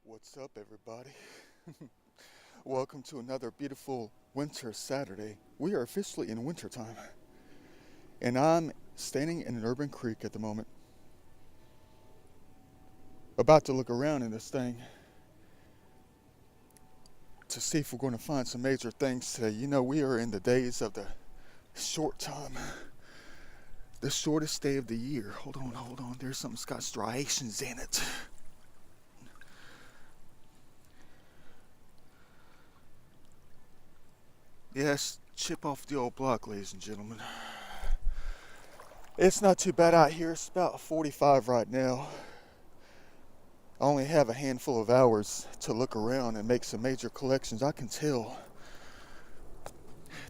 What's up, everybody? Welcome to another beautiful winter Saturday. We are officially in wintertime, and I'm standing in an urban creek at the moment, about to look around in this thing to see if we're going to find some major things today. You know, we are in the days of the short time, the shortest day of the year. Hold on. There's something that's got striations in it. Yes, chip off the old block, ladies and gentlemen. It's not too bad out here. It's about 45 right now. I only have a handful of hours to look around and make some major collections. I can tell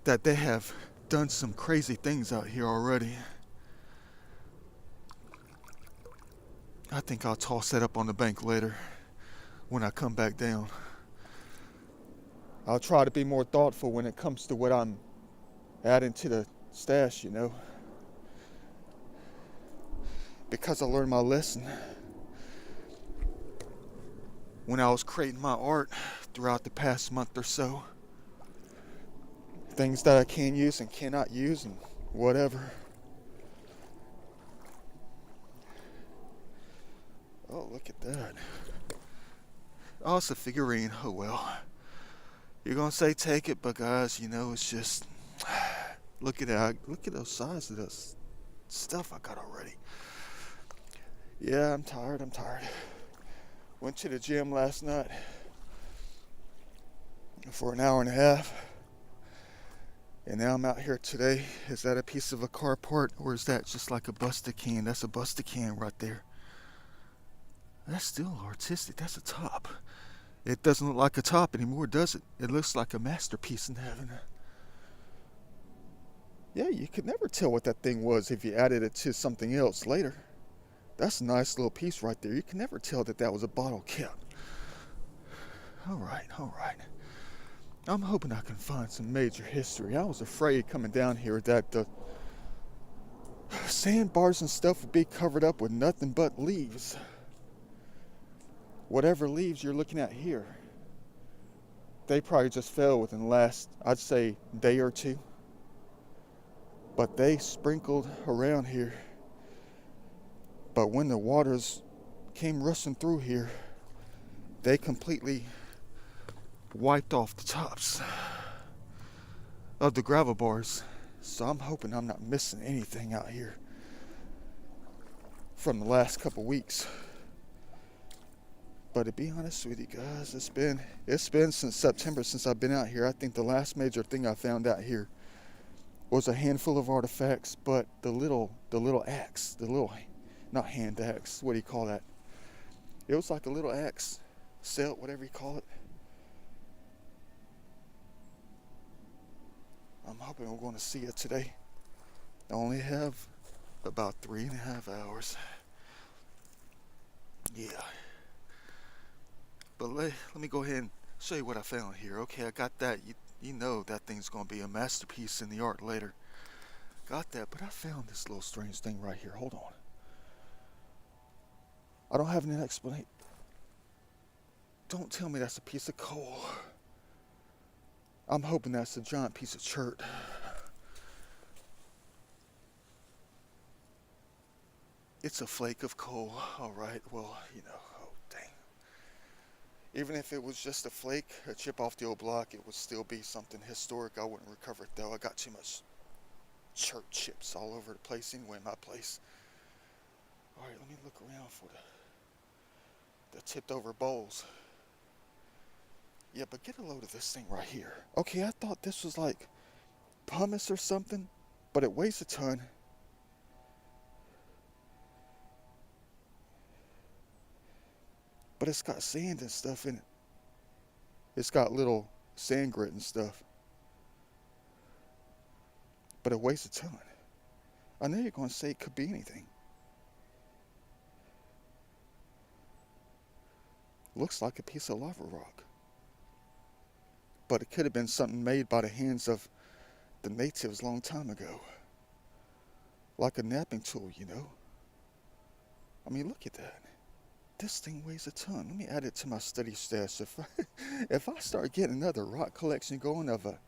that they have done some crazy things out here already. I think I'll toss that up on the bank later when I come back down. I'll try to be more thoughtful when it comes to what I'm adding to the stash, because I learned my lesson when I was creating my art throughout the past month or so. Things that I can use and cannot use and whatever. Oh, look at that. Oh, it's a figurine. Oh, well. You're going to say take it, but guys, it's just... Look at that. Look at those size of this stuff I got already. Yeah, I'm tired. Went to the gym last night for an hour and a half. And now I'm out here today. Is that a piece of a car part, or is that just like a busted can? That's a busted can right there. That's still artistic. That's a top. It doesn't look like a top anymore, does it? It looks like a masterpiece in heaven. Yeah, you could never tell what that thing was if you added it to something else later. That's a nice little piece right there. You can never tell that that was a bottle cap. All right. I'm hoping I can find some major history. I was afraid coming down here that the sandbars and stuff would be covered up with nothing but leaves. Whatever leaves you're looking at here, they probably just fell within the last, I'd say, day or two. But they sprinkled around here. But when the waters came rushing through here, they completely wiped off the tops of the gravel bars. So I'm hoping I'm not missing anything out here from the last couple weeks. But to be honest with you guys, it's been since September since I've been out here. I think the last major thing I found out here was a handful of artifacts, but the little axe, not hand axe, what do you call that? It was like a little axe, celt, whatever you call it. I'm hoping we're going to see it today. I only have about 3.5 hours. Yeah. But let me go ahead and show you what I found here. Okay, I got that. You know that thing's going to be a masterpiece in the art later. Got that, but I found this little strange thing right here. Hold on. I don't have an explanation. Don't tell me that's a piece of coal. I'm hoping that's a giant piece of chert. It's a flake of coal. All right, well, oh, dang. Even if it was just a flake, a chip off the old block, it would still be something historic. I wouldn't recover it, though. I got too much chert chips all over the place anyway in my place. All right, let me look around for the tipped over bowls. Yeah, but get a load of this thing right here. Okay, I thought this was like pumice or something, but it weighs a ton. But it's got sand and stuff in it. It's got little sand grit and stuff. But it weighs a ton. I know you're going to say it could be anything. Looks like a piece of lava rock. But it could have been something made by the hands of the natives a long time ago. Like a napping tool, I mean, look at that. This thing weighs a ton. Let me add it to my study stash. If I start getting another rock collection going of a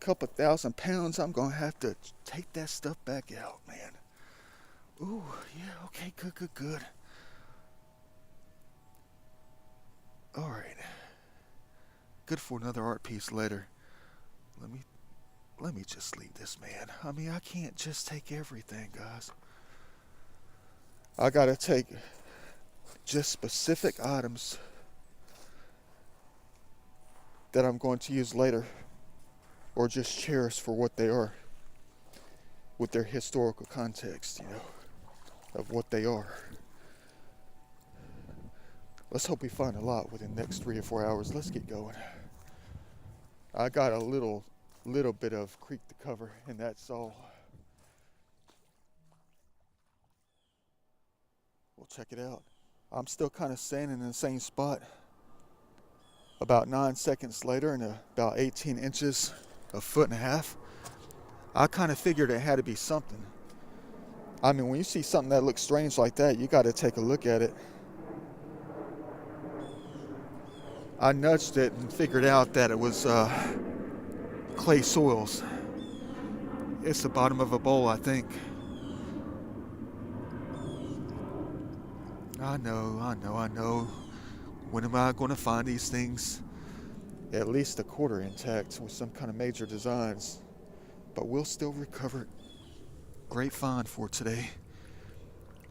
couple thousand pounds, I'm gonna have to take that stuff back out, man. Ooh, yeah, okay, good, good, good. All right, good for another art piece later. Let me let me just leave this, man. I mean, I can't just take everything, guys. I gotta take just specific items that I'm going to use later, or just cherish for what they are, with their historical context, of what they are. Let's hope we find a lot within the next 3 or 4 hours. Let's get going. I got a little bit of creek to cover, and that's all. We'll check it out. I'm still kind of standing in the same spot. About 9 seconds later, and about 18 inches, a foot and a half. I kind of figured it had to be something. I mean, when you see something that looks strange like that, you got to take a look at it. I nudged it and figured out that it was clay soils. It's the bottom of a bowl, I think. I know. When am I going to find these things? At least a quarter intact with some kind of major designs. But we'll still recover it. Great find for today.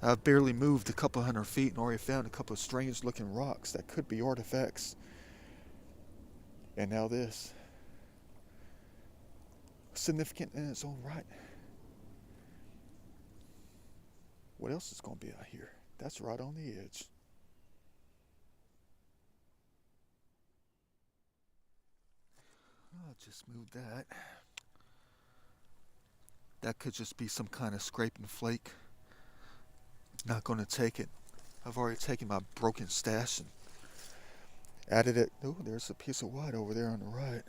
I've barely moved a couple 100 feet and already found a couple of strange looking rocks that could be artifacts. And now this. Significant in its own right. What else is going to be out here? That's right on the edge. I'll just move that. That could just be some kind of scraping flake. Not going to take it. I've already taken my broken stash and added it. Oh, there's a piece of white over there on the right.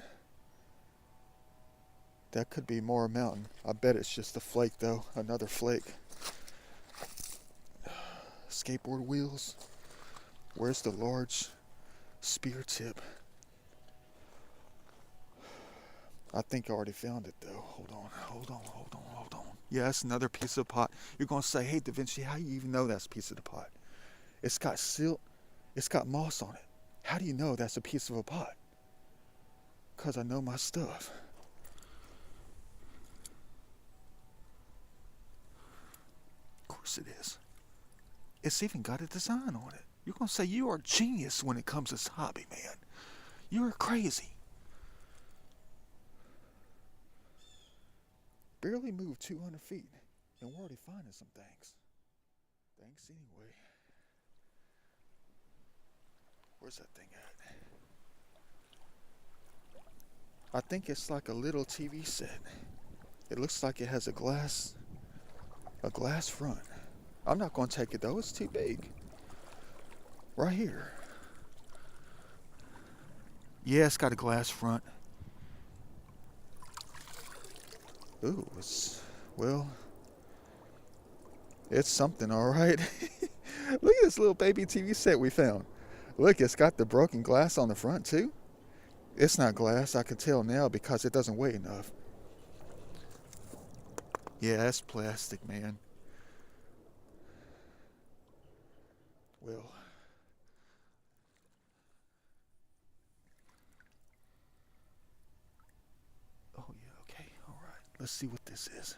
That could be more mountain. I bet it's just a flake though. Another flake. Skateboard wheels. Where's the large spear tip? I think I already found it though. Hold on. Yeah, that's another piece of pot. You're going to say, hey, Da Vinci, how do you even know that's a piece of the pot? It's got silt. It's got moss on it. How do you know that's a piece of a pot? Because I know my stuff. Of course it is. It's even got a design on it. You're going to say you are a genius when it comes to this hobby, man. You're crazy. Barely moved 200 feet, and we're already finding some things. Thanks anyway. Where's that thing at? I think it's like a little TV set. It looks like it has a glass front. I'm not going to take it though, it's too big. Right here. Yeah, it's got a glass front. Ooh, it's something, all right. Look at this little baby TV set we found. Look, it's got the broken glass on the front too. It's not glass, I can tell now because it doesn't weigh enough. Yeah, that's plastic, man. Well, oh yeah, okay, all right. Let's see what this is.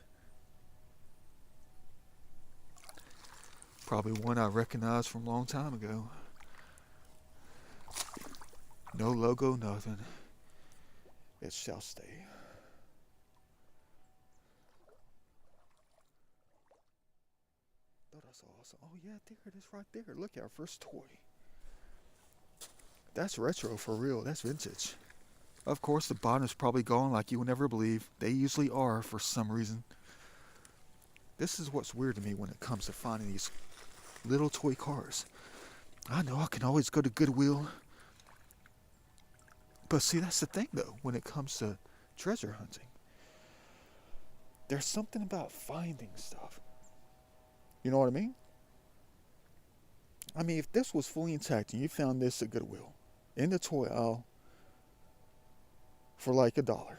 Probably one I recognize from a long time ago. No logo, nothing. It shall stay. Oh, that's awesome. Oh yeah, there it is right there. Look at our first toy. That's retro for real. That's vintage. Of course, the bottom's probably gone like you would never believe. They usually are for some reason. This is what's weird to me when it comes to finding these little toy cars. I know I can always go to Goodwill. But see, that's the thing though, when it comes to treasure hunting. There's something about finding stuff. You know what I mean? I mean, if this was fully intact and you found this at Goodwill in the toy aisle for like $1,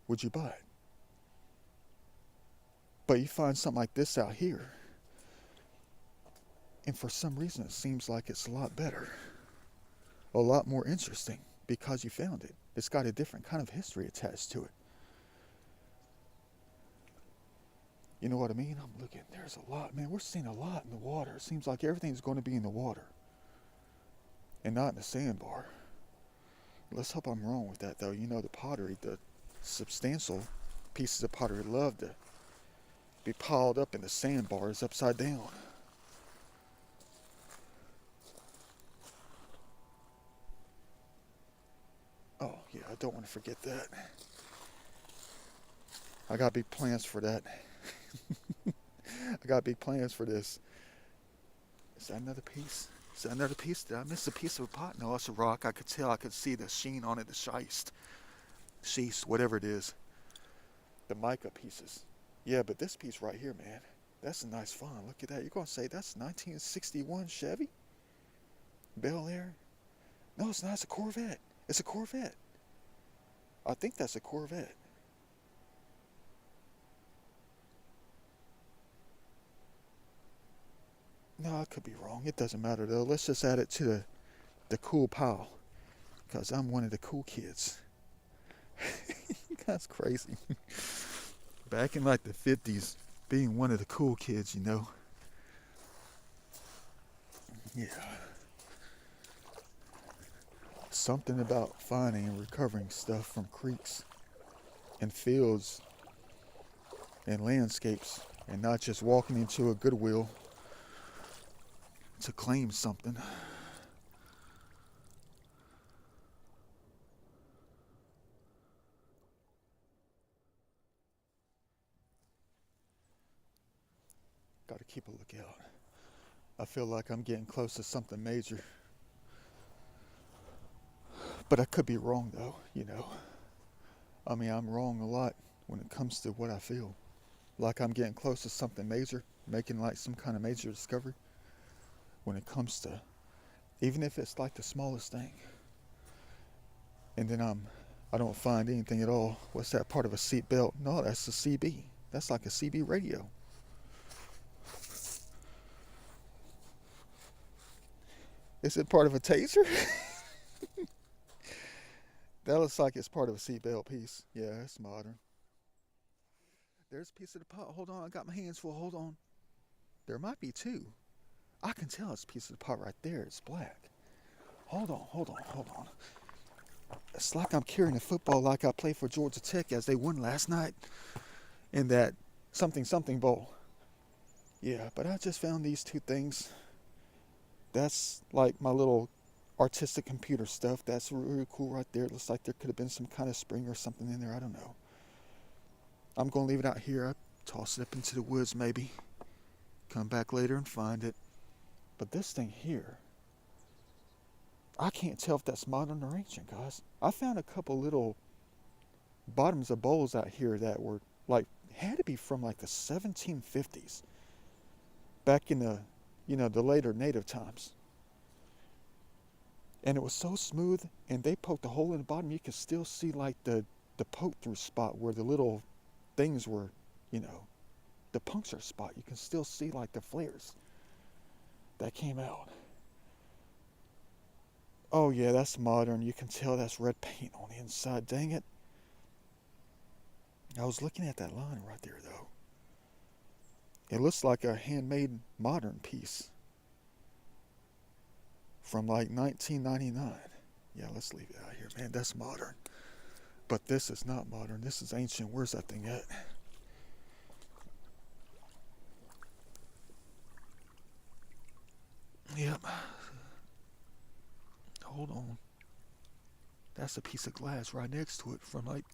would you buy it? But you find something like this out here, and for some reason it seems like it's a lot better, a lot more interesting because you found it. It's got a different kind of history attached to it. You know what I mean? I'm looking, there's a lot, man. We're seeing a lot in the water. It seems like everything's going to be in the water and not in the sandbar. Let's hope I'm wrong with that, though. You know, the pottery, the substantial pieces of pottery love to be piled up in the sandbars upside down. Oh, yeah, I don't want to forget that. I got big plans for that. I got big plans for this. Is that another piece? Is that another piece? Did I miss a piece of a pot? No, it's a rock. I could tell. I could see the sheen on it, the schist, whatever it is. The mica pieces. Yeah, but this piece right here, man, that's a nice find. Look at that. You're going to say that's 1961 Chevy? Bel Air? No, it's not. It's a Corvette. It's a Corvette. I think that's a Corvette. No, I could be wrong. It doesn't matter, though. Let's just add it to the cool pile. Because I'm one of the cool kids. That's crazy. Back in like the 50s, being one of the cool kids, you know. Yeah. Something about finding and recovering stuff from creeks and fields and landscapes and not just walking into a Goodwill to claim something. Gotta keep a lookout. I feel like I'm getting close to something major. But I could be wrong though, you know. I mean, I'm wrong a lot when it comes to what I feel. Like I'm getting close to something major, making like some kind of major discovery when it comes to, even if it's like the smallest thing. And then I don't find anything at all. What's that part of a seat belt? No, that's a CB. That's like a CB radio. Is it part of a taser? That looks like it's part of a seatbelt piece. Yeah, it's modern. There's a piece of the pot. Hold on, I got my hands full. Hold on. There might be two. I can tell it's a piece of the pot right there. It's black. Hold on, hold on, hold on. It's like I'm carrying a football like I played for Georgia Tech as they won last night in that something something bowl. Yeah, but I just found these two things. That's like my little artistic computer stuff. That's really cool right there. It looks like there could have been some kind of spring or something in there. I don't know. I'm going to leave it out here. I toss it up into the woods maybe. Come back later and find it. But this thing here, I can't tell if that's modern or ancient, guys. I found a couple little bottoms of bowls out here that were like, had to be from like the 1750s. Back in the, the later native times. And it was so smooth, and they poked a hole in the bottom. You could still see like the poke through spot where the little things were, the puncture spot. You can still see like the flares that came out. Oh yeah, that's modern. You can tell that's red paint on the inside. Dang it. I was looking at that line right there though. It looks like a handmade modern piece from like 1999. Yeah, let's leave it out here, man. That's modern. But this is not modern. This is ancient. Where's that thing at? Yep. Hold on. That's a piece of glass right next to it from like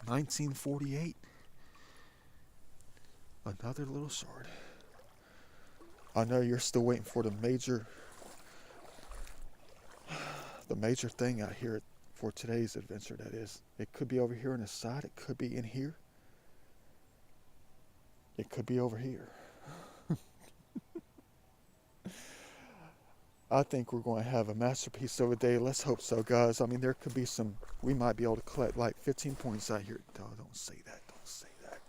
1948. Another little shard. I know you're still waiting for the major thing out here for today's adventure, that is. It could be over here on the side. It could be in here. It could be over here. I think we're going to have a masterpiece of a day. Let's hope so, guys. I mean, there could be some, we might be able to collect like 15 points out here. Oh, don't say that. Don't say that.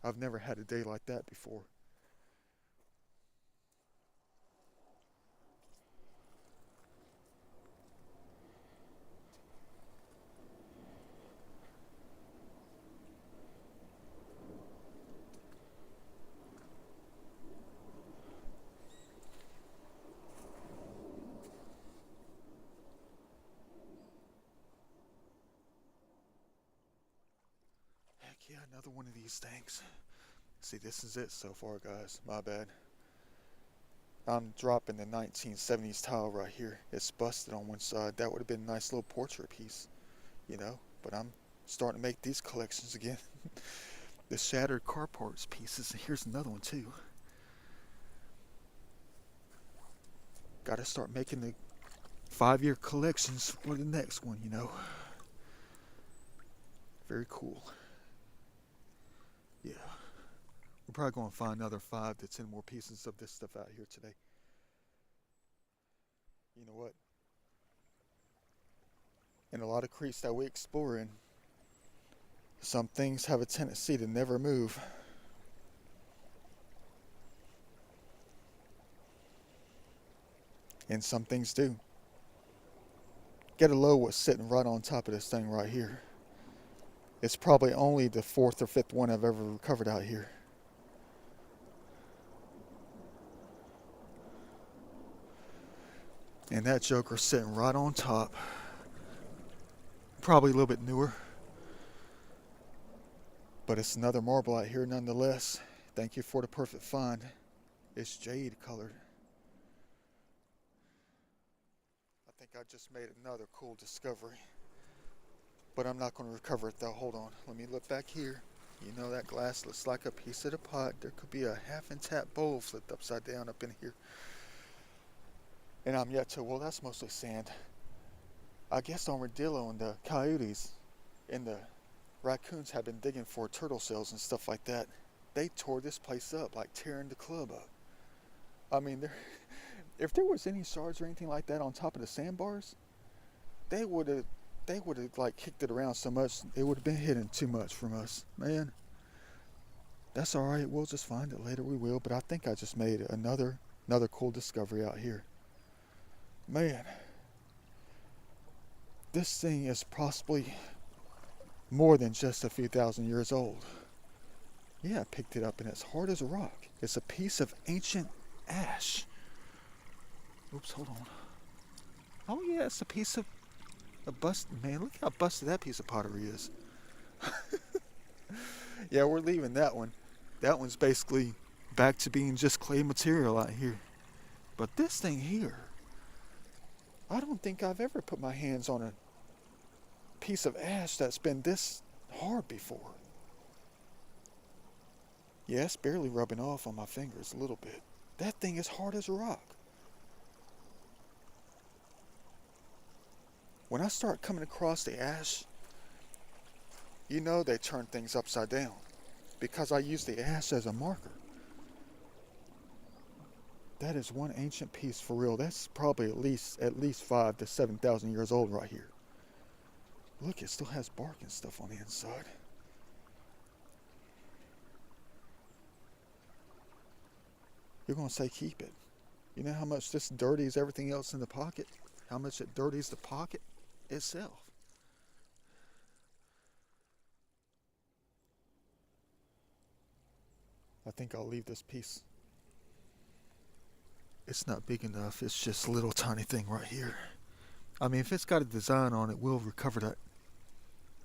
I've never had a day like that before. Heck yeah, another one of these things. See, this is it so far, guys. My bad. I'm dropping the 1970s tile right here. It's busted on one side. That would have been a nice little portrait piece, you know. But I'm starting to make these collections again. The shattered car parts pieces. Here's another one too. Got to start making the 5-year collections for the next one, you know. Very cool. Yeah. We're probably going to find another 5 to 10 more pieces of this stuff out here today. You know what? In a lot of creeks that we explore in, some things have a tendency to never move. And some things do. Get a low what's sitting right on top of this thing right here. It's probably only the 4th or 5th one I've ever recovered out here. And that joker's sitting right on top. Probably a little bit newer. But it's another marble out here nonetheless. Thank you for the perfect find. It's jade colored. I think I just made another cool discovery. But I'm not going to recover it though. Hold on. Let me look back here. You know that glass looks like a piece of the pot. There could be a half intact bowl flipped upside down up in here. And I'm yet to, well, that's mostly sand. I guess the armadillo and the coyotes and the raccoons have been digging for turtle shells and stuff like that. They tore this place up, like tearing the club up. I mean, if there was any shards or anything like that on top of the sandbars, they would have like kicked it around so much, it would have been hidden too much from us. Man, that's all right. We'll just find it later. We will. But I think I just made another cool discovery out here. Man, this thing is possibly more than just a few thousand years old. Yeah, I picked it up and it's hard as a rock. It's a piece of ancient ash. Oops, hold on. Oh yeah, it's a piece of a bust. Man, look how busted that piece of pottery is. Yeah, we're leaving that one. That one's basically back to being just clay material out here. But this thing here, I don't think I've ever put my hands on a piece of ash that's been this hard before. Yeah, it's barely rubbing off on my fingers a little bit. That thing is hard as a rock. When I start coming across the ash, you know they turn things upside down because I use the ash as a marker. That is one ancient piece for real. That's probably at least 5,000 to 7,000 years old right here. Look, it still has bark and stuff on the inside. You're going to say keep it. You know how much this dirties everything else in the pocket? How much it dirties the pocket itself? I think I'll leave this piece. It's not big enough. It's just a little tiny thing right here. I mean, if it's got a design on it, we'll recover that.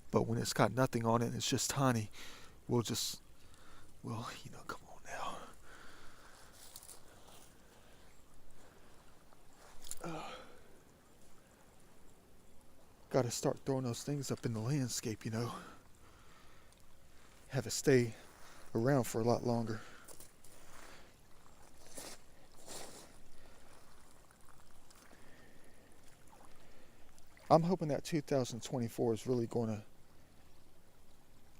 But when it's got nothing on it and it's just tiny, well, come on now. Got to start throwing those things up in the landscape, you know. Have it stay around for a lot longer. I'm hoping that 2024 is really going to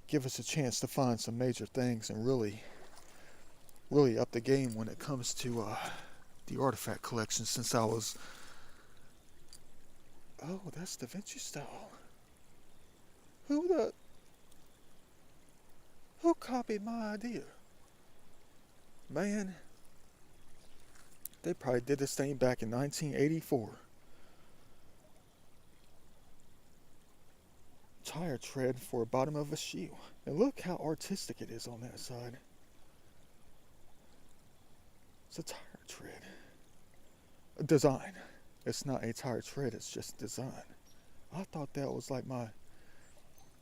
give us a chance to find some major things and really up the game when it comes to the artifact collection since I was... Oh, that's Da Vinci style. Who the... Who copied my idea? Man, they probably did this thing back in 1984. Tire tread for bottom of a shoe. And look how artistic it is on that side. It's a tire tread. A design. It's not a tire tread, it's just design. I thought that was like my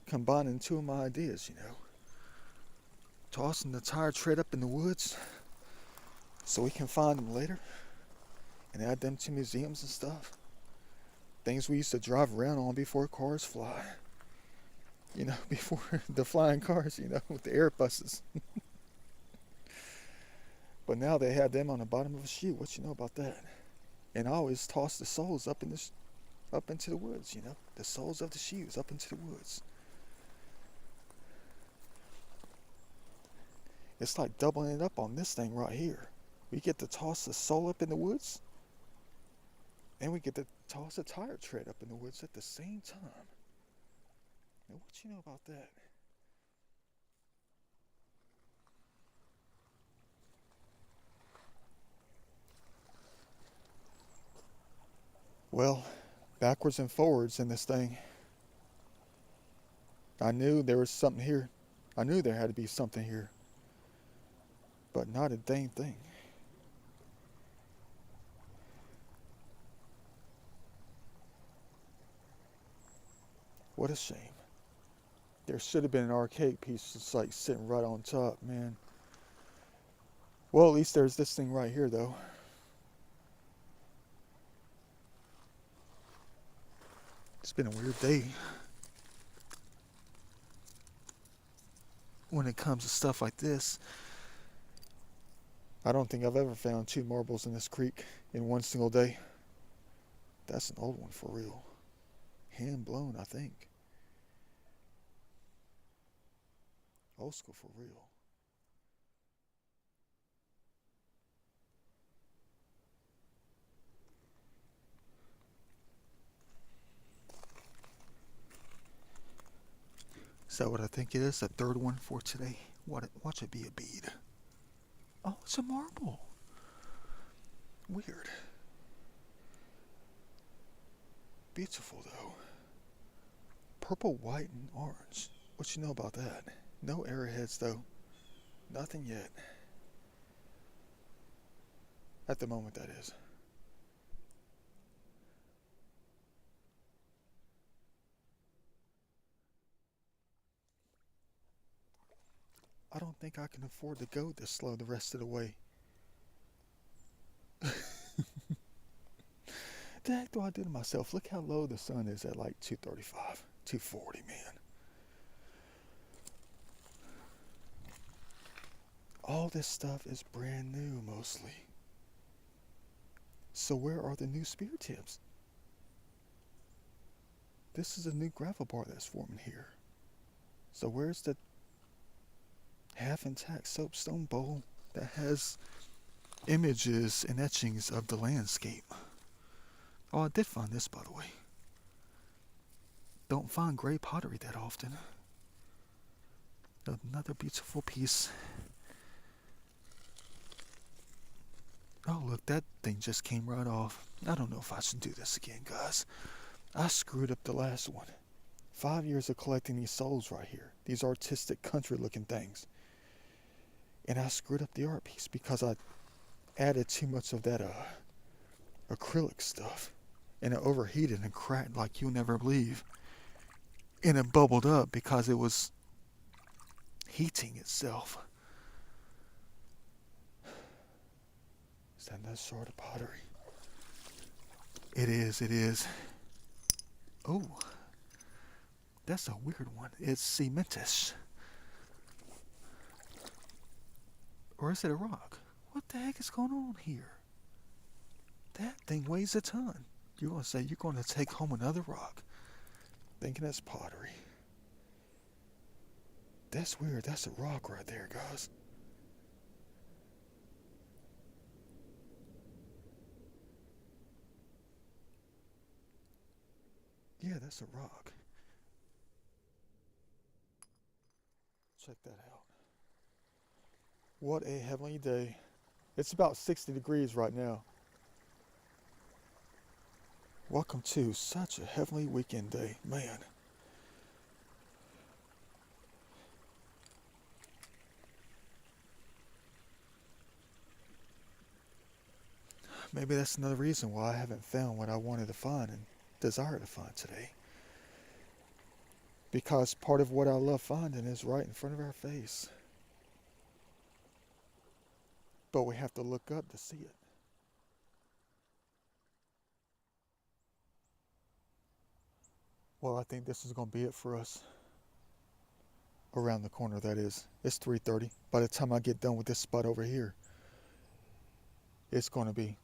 combining two of my ideas, you know. Tossing the tire tread up in the woods so we can find them later and add them to museums and stuff. Things we used to drive around on before cars fly. You know, before the flying cars, you know, with the air buses. But now they have them on the bottom of a shoe. What you know about that? And I always toss the soles up into the woods, you know. The soles of the shoes up into the woods. It's like doubling it up on this thing right here. We get to toss the sole up in the woods, and we get to toss a tire tread up in the woods at the same time. Now, what you know about that? Well, backwards and forwards in this thing. I knew there was something here. I knew there had to be something here. But not a dang thing. What a shame. There should have been an arcade piece just like sitting right on top, man. Well, at least there's this thing right here, though. It's been a weird day when it comes to stuff like this. I don't think I've ever found 2 marbles in this creek in one single day. That's an old one for real. Hand blown, I think. Old school for real. Is that what I think it is? The third one for today? Watch it be a bead. Oh, it's a marble. Weird. Beautiful though. Purple, white, and orange. What you know about that? No arrowheads though. Nothing yet. At the moment, that is. I don't think I can afford to go this slow the rest of the way. The heck do I do to myself? Look how low the sun is at like 235, 240, man. All this stuff is brand new, mostly. So where are the new spear tips? This is a new gravel bar that's forming here. So where's the half intact soapstone bowl that has images and etchings of the landscape? Oh, I did find this, by the way. Don't find gray pottery that often. Another beautiful piece. Oh, look, that thing just came right off. I don't know if I should do this again, guys. I screwed up the last one. 5 years of collecting these souls right here. These artistic country-looking things. And I screwed up the art piece because I added too much of that acrylic stuff. And it overheated and cracked like you'll never believe. And it bubbled up because it was heating itself. Is that another sort of pottery? It is, it is. Oh, that's a weird one. It's cementous. Or is it a rock? What the heck is going on here? That thing weighs a ton. You're going to say you're going to take home another rock. Thinking that's pottery. That's weird. That's a rock right there, guys. that's a rock. Check that out. What a heavenly day. It's about 60 degrees right now. Welcome to such a heavenly weekend day, man. Maybe that's another reason why I haven't found what I wanted to find and desire to find today. Because part of what I love finding is right in front of our face. But we have to look up to see it. Well, I think this is going to be it for us. Around the corner, that is. It's 3:30. By the time I get done with this spot over here, it's going to be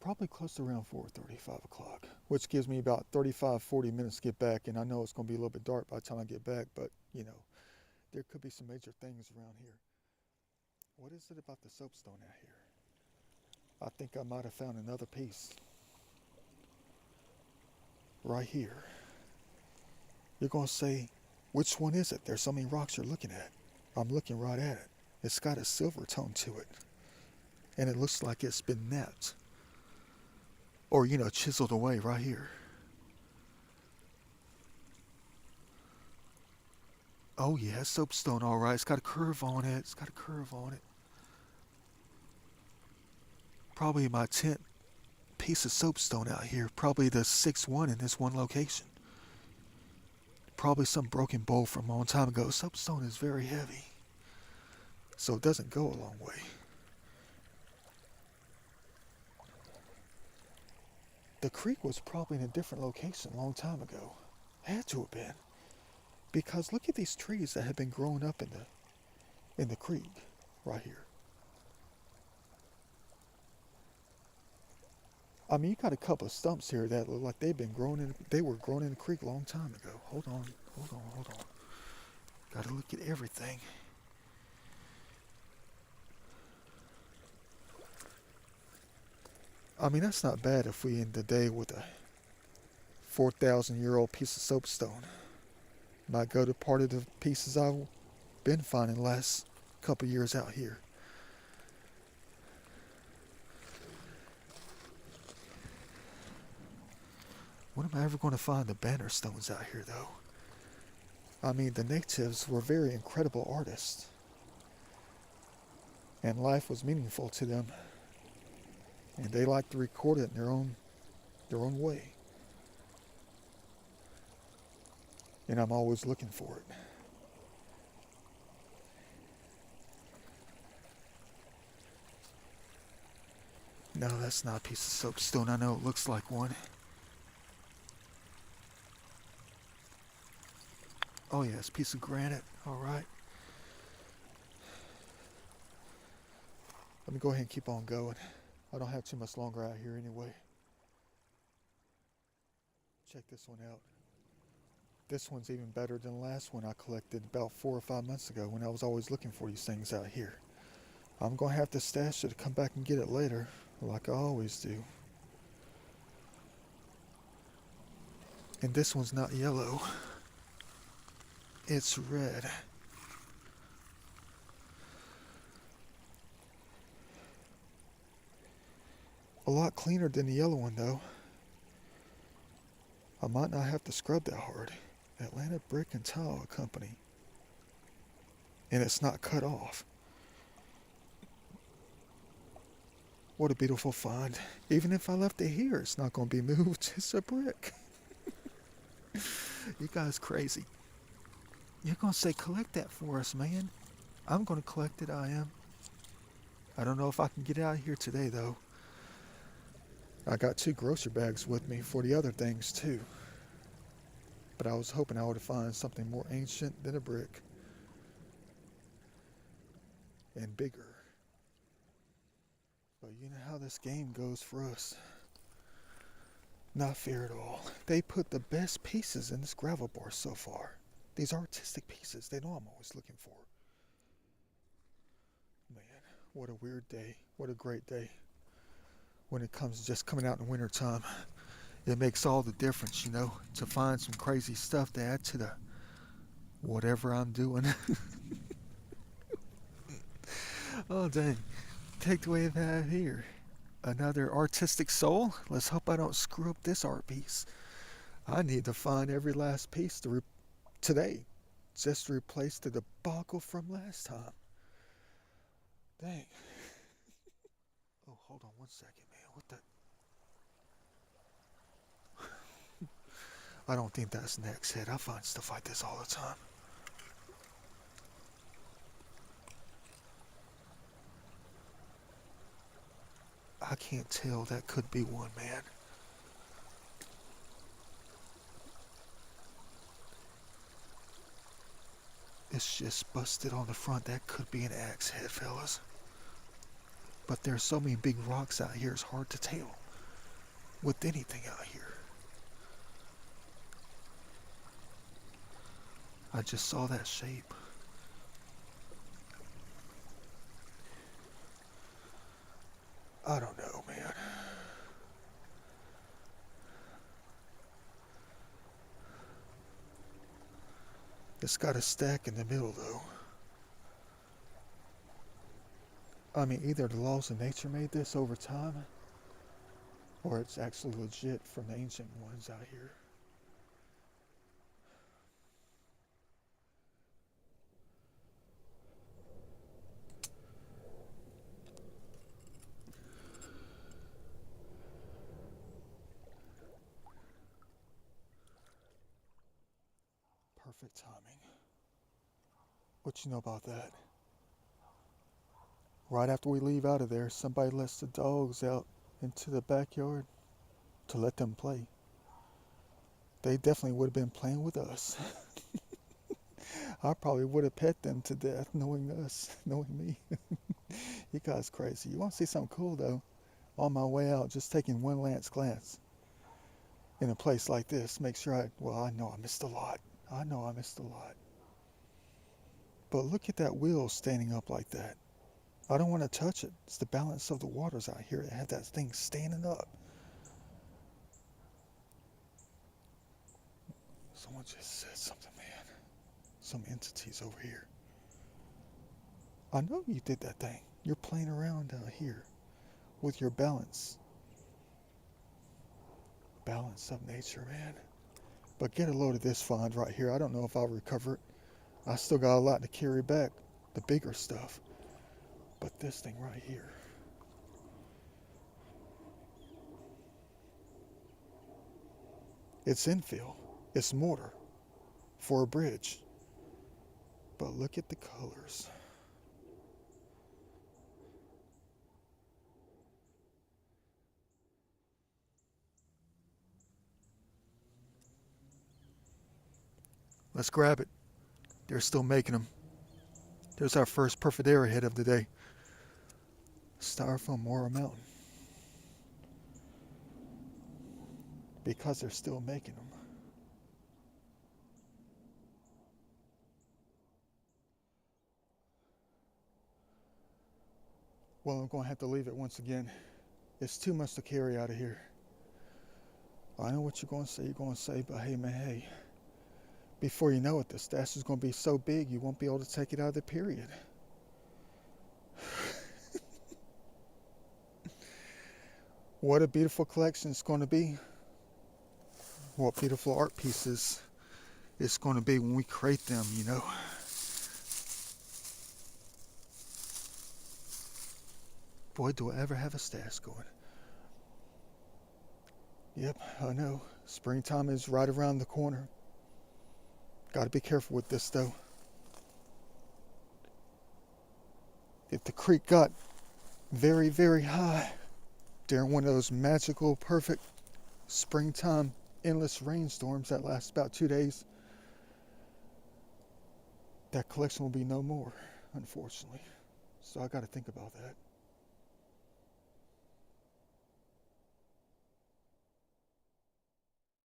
probably close to around 4:30, 5 o'clock, which gives me about 35, 40 minutes to get back. And I know it's going to be a little bit dark by the time I get back, but, there could be some major things around here. What is it about the soapstone out here? I think I might have found another piece. Right here. You're going to say, which one is it? There's so many rocks you're looking at. I'm looking right at it. It's got a silver tone to it. And it looks like it's been knapped. Or, chiseled away right here. Oh yeah, soapstone, all right. It's got a curve on it. Probably my 10th piece of soapstone out here. Probably the 6th one in this one location. Probably some broken bowl from a long time ago. Soapstone is very heavy, so it doesn't go a long way. The creek was probably in a different location a long time ago. Had to have been. Because look at these trees that have been growing up in the creek right here. I mean, you got a couple of stumps here that look like they were grown in the creek a long time ago. Hold on. Gotta look at everything. I mean, that's not bad if we end the day with a 4,000-year-old piece of soapstone. Might go to part of the pieces I've been finding the last couple years out here. When am I ever going to find the banner stones out here, though? I mean, the natives were very incredible artists. And life was meaningful to them. And they liked to record it in their own way. And I'm always looking for it. No, that's not a piece of soapstone. I know it looks like one. Oh yeah, it's a piece of granite. All right. Let me go ahead and keep on going. I don't have too much longer out here anyway. Check this one out. This one's even better than the last one I collected about 4 or 5 months ago when I was always looking for these things out here. I'm going to have to stash it to come back and get it later, like I always do. And this one's not yellow. It's red. A lot cleaner than the yellow one, though. I might not have to scrub that hard. Atlanta Brick and Tile Company. And it's not cut off. What a beautiful find. Even if I left it here, it's not going to be moved. It's a brick. You guys crazy. You're going to say, collect that for us, man. I'm going to collect it, I am. I don't know if I can get out of here today, though. I got 2 grocery bags with me for the other things, too. But I was hoping I would find something more ancient than a brick. And bigger. But you know how this game goes for us. Not fair at all. They put the best pieces in this gravel bar so far. These artistic pieces, they know I'm always looking for. Man, what a weird day. What a great day. When it comes to just coming out in the winter time It makes all the difference, to find some crazy stuff to add to the whatever I'm doing. Oh, dang. Take the way that here. Another artistic soul? Let's hope I don't screw up this art piece. I need to find every last piece today, just to replace the debacle from last time. Dang. Oh, hold on 1 second, man. What the? I don't think that's an X head. I find stuff like this all the time. I can't tell. That could be one, man. It's just busted on the front. That could be an axe head, fellas. But there's so many big rocks out here, it's hard to tell with anything out here. I just saw that shape. I don't know, man. It's got a stack in the middle, though. I mean, either the laws of nature made this over time, or it's actually legit from the ancient ones out here. Perfect timing. What you know about that? Right after we leave out of there, somebody lets the dogs out into the backyard to let them play. They definitely would have been playing with us. I probably would have pet them to death, knowing us, knowing me. You guys crazy. You want to see something cool, though? On my way out, just taking one last glance in a place like this, make sure I know I missed a lot. I know I missed a lot. But look at that wheel standing up like that. I don't want to touch it. It's the balance of the waters out here that had that thing standing up. Someone just said something, man. Some entities over here. I know you did that thing. You're playing around out here with your balance. Balance of nature, man. But get a load of this find right here. I don't know if I'll recover it. I still got a lot to carry back, the bigger stuff. But this thing right here. It's infill. It's mortar for a bridge. But look at the colors. Let's grab it. They're still making them. There's our first perfect arrowhead of the day. Styrofoam Mora Mountain. Because they're still making them. Well, I'm going to have to leave it once again. It's too much to carry out of here. I know what you're going to say, but hey, man, hey. Before you know it, the stash is going to be so big you won't be able to take it out of the period. What a beautiful collection it's going to be. What beautiful art pieces it's going to be when we create them, Boy, do I ever have a stash going. Yep, I know. Springtime is right around the corner. Got to be careful with this, though. If the creek got very, very high during one of those magical, perfect springtime endless rainstorms that last about 2 days, that collection will be no more, unfortunately. So I got to think about that.